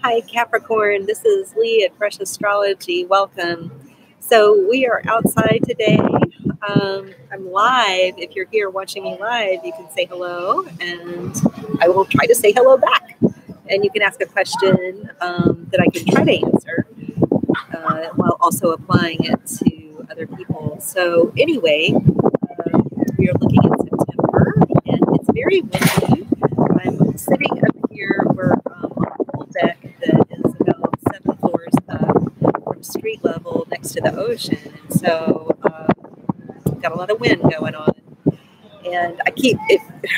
Hi, Capricorn. This is Lee at Fresh Astrology. Welcome. So we are outside today. I'm live. If you're here watching me live, you can say hello, and I will try to say hello back. And you can ask a question that I can try to answer while also applying it to other people. So anyway, we are looking at September, and it's very windy. I'm sitting up here. We're on a pool deck that is about 7 floors up from street level next to the ocean. And so got a lot of wind going on. And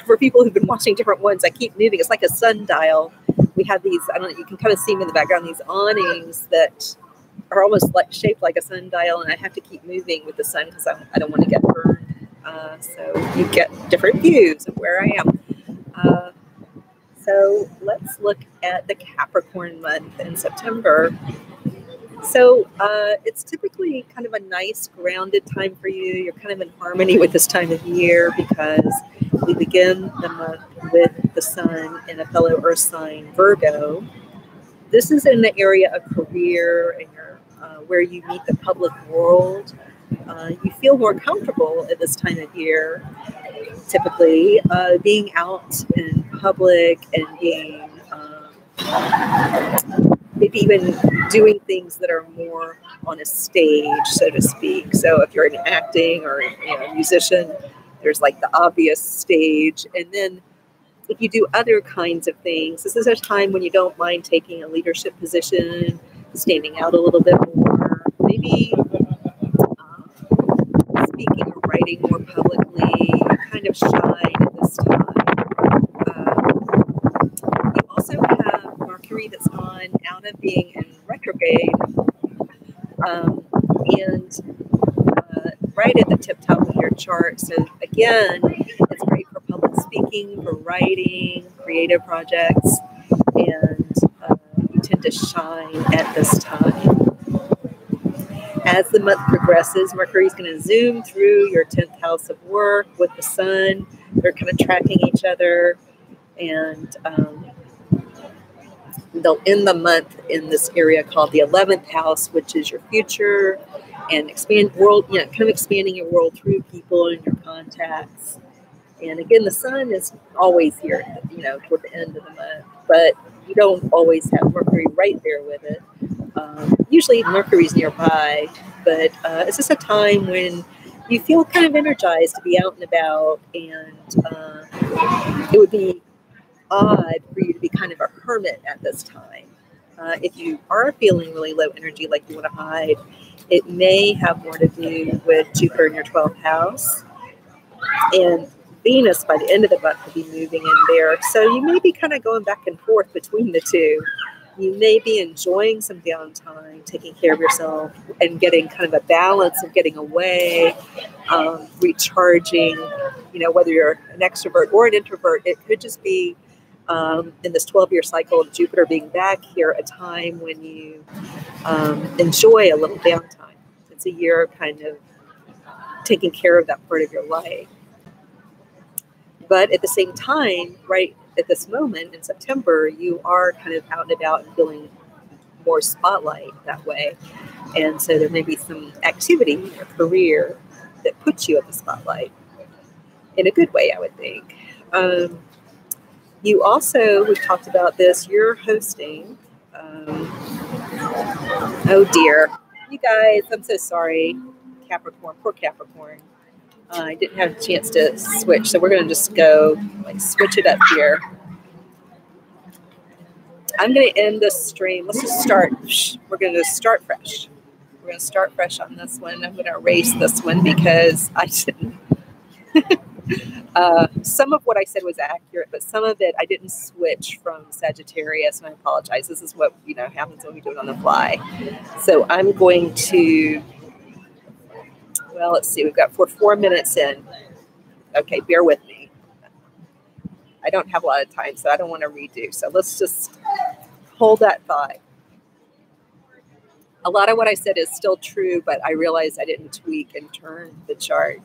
for people who've been watching different ones, I keep moving. It's like a sundial. We have these, I don't know, you can kind of see them in the background, these awnings that are almost like shaped like a sundial. And I have to keep moving with the sun because I don't want to get burned. So you get different views of where I am. So let's look at the Capricorn month in September. So it's typically kind of a nice grounded time for you. You're kind of in harmony with this time of year because we begin the month with the sun in a fellow earth sign, Virgo. This is in the area of career and where you meet the public world. You feel more comfortable at this time of year, typically being out in public and being maybe even doing things that are more on a stage, so to speak. So if you're an acting or a musician, there's like the obvious stage. And then if you do other kinds of things, this is a time when you don't mind taking a leadership position, standing out a little bit more, maybe speaking or writing more publicly. You kind of shine at this time. You also have Mercury that's gone out of being in retrograde, and right at the tip top of your chart. So again, it's great for public speaking, for writing, creative projects, and you tend to shine at this time. As the month progresses, Mercury is going to zoom through your 10th house of work with the sun. They're kind of tracking each other, and they'll end the month in this area called the 11th house, which is your future and expanding your world through people and your contacts. And again, the sun is always here, toward the end of the month, but you don't always have Mercury right there with it. Usually Mercury's nearby, but it's just a time when you feel kind of energized to be out and about, and it would be odd for you to be kind of a hermit at this time. If you are feeling really low energy, like you want to hide, it may have more to do with Jupiter in your 12th house, and Venus by the end of the month will be moving in there. So you may be kind of going back and forth between the two. You may be enjoying some downtime, taking care of yourself, and getting kind of a balance of getting away, recharging, whether you're an extrovert or an introvert. It could just be in this 12-year cycle of Jupiter being back here, a time when you enjoy a little downtime. It's a year kind of taking care of that part of your life. But at the same time, right at this moment in September, you are kind of out and about and feeling more spotlight that way. And so there may be some activity in your career that puts you at the spotlight in a good way, I would think. You also, we've talked about this, you're hosting. Oh dear. You guys, I'm so sorry. Capricorn, poor Capricorn. I didn't have a chance to switch, so we're going to just go switch it up here. I'm going to end this stream. Let's just start. We're going to start fresh. We're going to start fresh on this one. I'm going to erase this one because I didn't. Some of what I said was accurate, but some of it I didn't switch from Sagittarius, and I apologize. This is what happens when we do it on the fly. So I'm going to. Well, let's see. We're 4 minutes in. Okay, bear with me. I don't have a lot of time, so I don't want to redo. So let's just hold that thought. A lot of what I said is still true, but I realized I didn't tweak and turn the chart.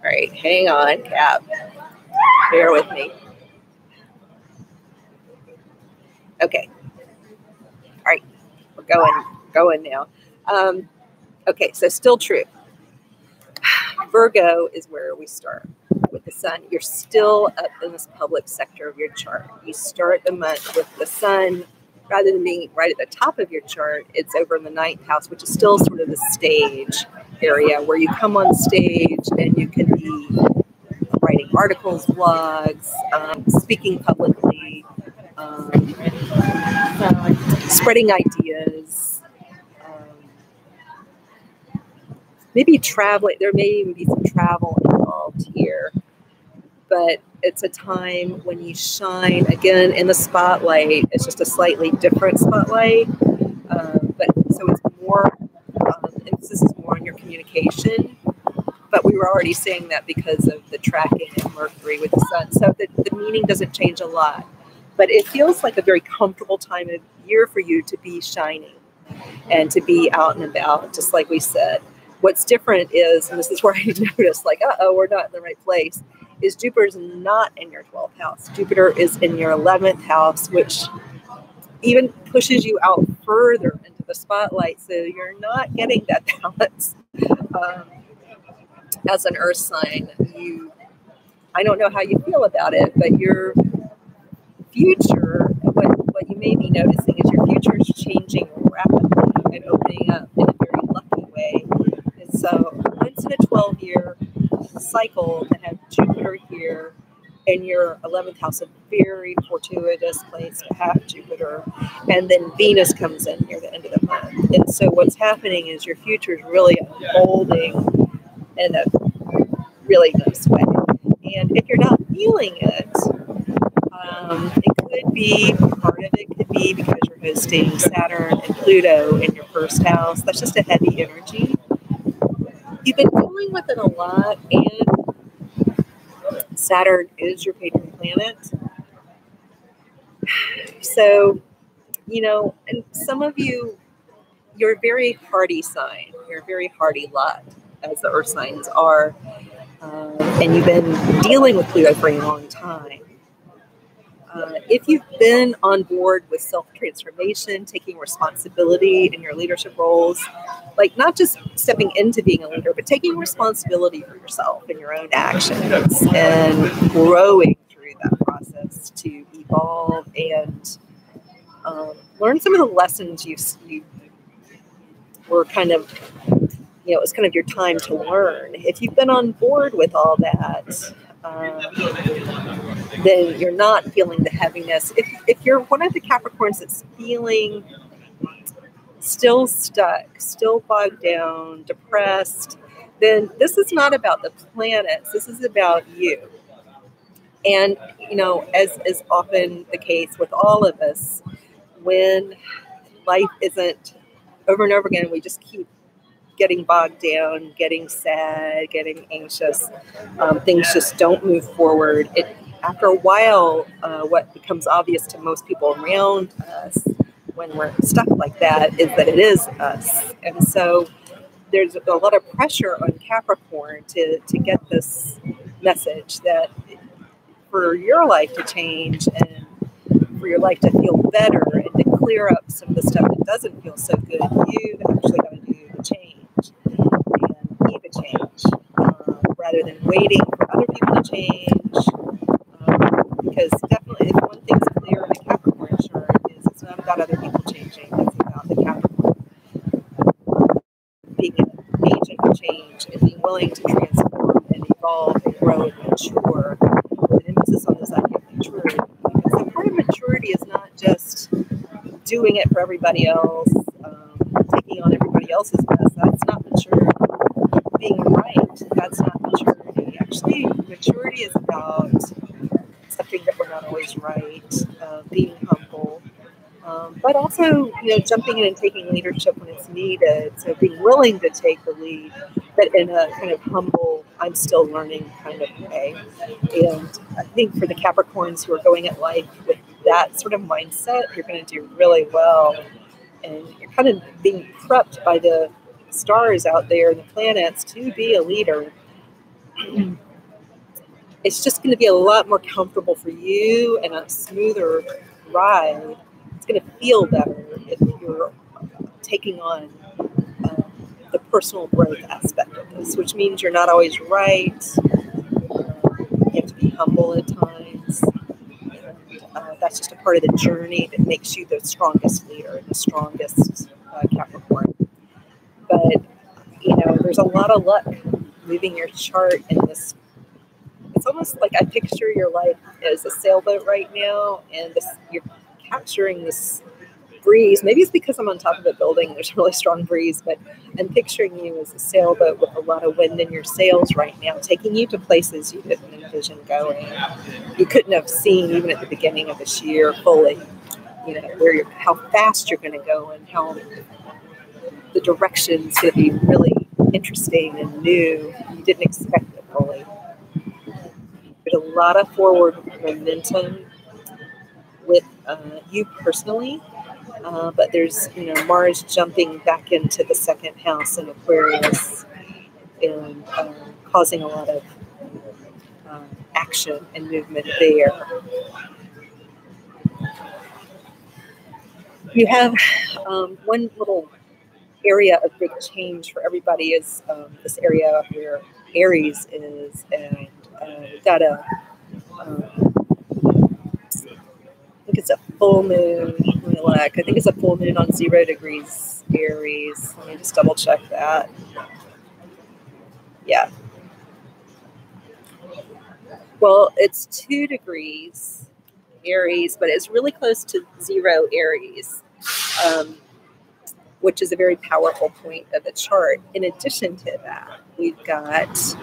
All right, hang on, Cap. Bear with me. Okay. All right. We're going now. Okay. So still true. Virgo is where we start with the sun. You're still up in this public sector of your chart. You start the month with the sun. Rather than being right at the top of your chart, it's over in the 9th house, which is still sort of the stage area where you come on stage and you can be writing articles, blogs, speaking publicly, spreading ideas, maybe traveling. There may even be some travel involved here, but it's a time when you shine again in the spotlight. It's just a slightly different spotlight, but so it's more emphasis is more on your communication. But we were already saying that because of the tracking of Mercury with the sun, so the meaning doesn't change a lot. But it feels like a very comfortable time of year for you to be shining and to be out and about, just like we said. What's different is, and this is where I noticed, like, we're not in the right place, is Jupiter's not in your 12th house. Jupiter is in your 11th house, which even pushes you out further into the spotlight. So you're not getting that balance. As an earth sign, I don't know how you feel about it, but your future, what you may be noticing is your future is changing rapidly and opening up in a very lucky way. And so once in a 12-year cycle to have Jupiter here in your 11th house, a very fortuitous place to have Jupiter. And then Venus comes in near the end of the month. And so what's happening is your future is really unfolding in a really nice way. And if you're not feeling it, it could be, part of it could be because you're hosting Saturn and Pluto in your first house. That's just a heavy energy. You've been dealing with it a lot, and Saturn is your patron planet. So, and some of you, you're a very hardy sign. You're a very hardy lot, as the earth signs are. And you've been dealing with Pluto for a long time. If you've been on board with self-transformation, taking responsibility in your leadership roles, like not just stepping into being a leader, but taking responsibility for yourself and your own actions and growing through that process to evolve and learn some of the lessons you were kind of, it was kind of your time to learn. If you've been on board with all that, then you're not feeling the heaviness. If you're one of the Capricorns that's feeling still stuck, still bogged down, depressed, then this is not about the planets. This is about you. And, as is often the case with all of us, when life isn't over and over again, we just keep getting bogged down, getting sad, getting anxious. Things just don't move forward. After a while, what becomes obvious to most people around us when we're stuck like that is that it is us. And so there's a lot of pressure on Capricorn to get this message that for your life to change and for your life to feel better and to clear up some of the stuff that doesn't feel so good, you've actually got to do the change and be the change rather than waiting for other people to change. Because definitely, if one thing's clear in the Capricorn chart is it's not about other people changing, it's about the Capricorn being an agent of change and being willing to transform and evolve and grow and mature with an emphasis on this idea of maturity. Because the part of maturity is not just doing it for everybody else, taking on everybody else's mess. That's not maturity. Being right, that's not maturity. Actually, maturity is about accepting that we're not always right, being humble, but also, jumping in and taking leadership when it's needed. So being willing to take the lead, but in a kind of humble, I'm still learning kind of way. And I think for the Capricorns who are going at life with that sort of mindset, you're going to do really well. And you're kind of being prepped by the stars out there and the planets to be a leader. it's just going to be a lot more comfortable for you and a smoother ride. It's going to feel better if you're taking on the personal growth aspect of this, which means you're not always right. You have to be humble at times. That's just a part of the journey that makes you the strongest leader, the strongest Capricorn. But, there's a lot of luck moving your chart in this. It's almost like I picture your life as a sailboat right now, and you're capturing this breeze. Maybe it's because I'm on top of a building, there's a really strong breeze, but I'm picturing you as a sailboat with a lot of wind in your sails right now, taking you to places you didn't envision going. You couldn't have seen even at the beginning of this year fully, how fast you're going to go and how the direction's going to be really interesting and new. You didn't expect it fully. There's a lot of forward momentum with you personally. But there's, Mars jumping back into the second house in Aquarius and causing a lot of action and movement there. You have one little area of big change for everybody is this area where Aries is, and we've got I think it's a full moon. I think it's a full moon on 0 degrees Aries. Let me just double check that. Yeah. Well, it's 2 degrees Aries, but it's really close to 0 Aries, which is a very powerful point of the chart. In addition to that, we've got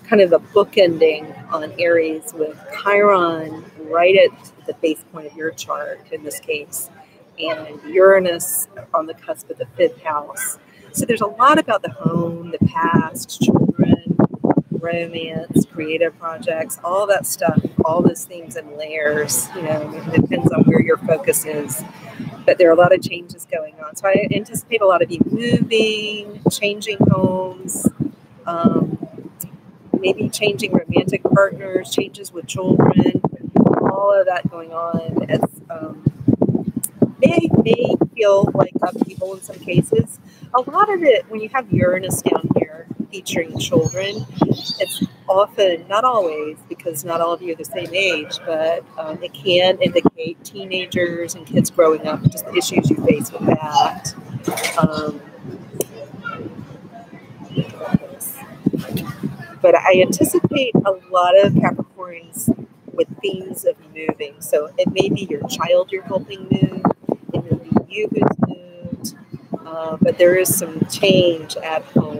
kind of a bookending on Aries with Chiron right at the base point of your chart in this case, and Uranus on the cusp of the 5th house. So there's a lot about the home, the past, children, romance, creative projects, all that stuff, all those things in layers. It depends on where your focus is. But there are a lot of changes going on. So I anticipate a lot of you moving, changing homes, maybe changing romantic partners, changes with children, all of that going on. It's may feel like upheaval in some cases. A lot of it, when you have Uranus down here featuring children, it's often, not always, because not all of you are the same age, but it can indicate teenagers and kids growing up, just the issues you face with that. But I anticipate a lot of Capricorns with themes of moving. So it may be your child you're helping move. It may be you who's moved. But there is some change at home.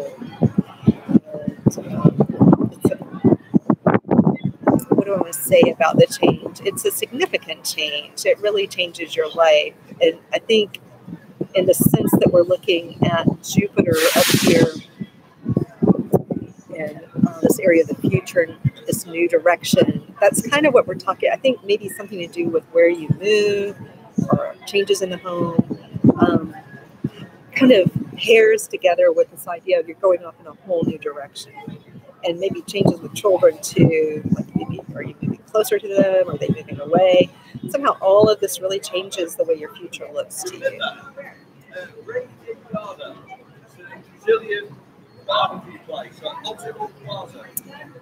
What do I want to say about the change? It's a significant change. It really changes your life. And I think in the sense that we're looking at Jupiter up here, in this area of the future and this new direction. That's kind of what we're talking. I think maybe something to do with where you move or changes in the home. Kind of pairs together with this idea of you're going off in a whole new direction. And maybe changes with children too. Like maybe are you moving closer to them? Are they moving away? Somehow all of this really changes the way your future looks to you.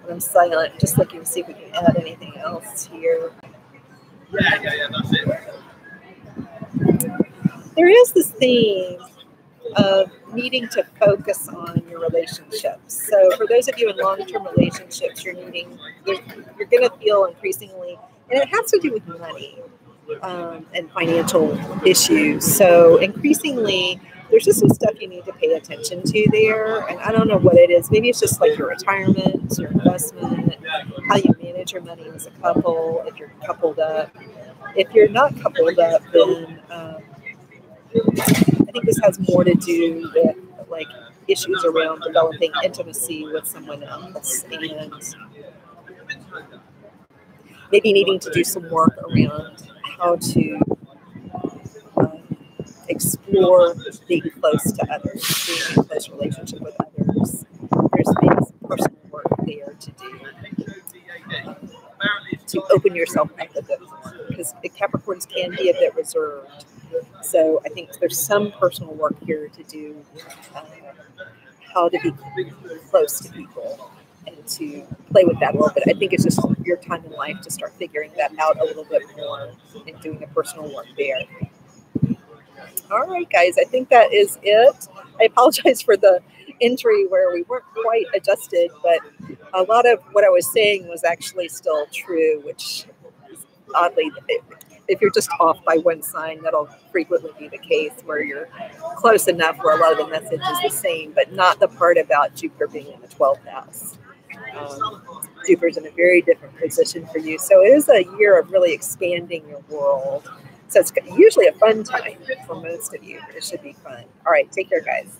I'm silent, just looking to see if we can add anything else here. Yeah, that's it. There is this theme of needing to focus on your relationships. So for those of you in long-term relationships, you're going to feel increasingly, and it has to do with money and financial issues. So increasingly, there's just some stuff you need to pay attention to there. And I don't know what it is. Maybe it's just like your retirement, your investment, how you manage your money as a couple, if you're coupled up. If you're not coupled up, then I think this has more to do with like issues around developing intimacy with someone else and maybe needing to do some work around how to explore being close to others, being in a close relationship with others. There's maybe some personal work there to do. to open yourself up a bit more, because Capricorns can be a bit reserved. So I think there's some personal work here to do, how to be close to people and to play with that a little bit. I think it's just your time in life to start figuring that out a little bit more and doing the personal work there. All right, guys, I think that is it. I apologize for the entry where we weren't quite adjusted, but a lot of what I was saying was actually still true, which is oddly, if you're just off by one sign, that'll frequently be the case, where you're close enough where a lot of the message is the same, but not the part about Jupiter being in the 12th house. Jupiter's in a very different position for you. So it is a year of really expanding your world. So it's usually a fun time for most of you. It should be fun. All right, take care, guys.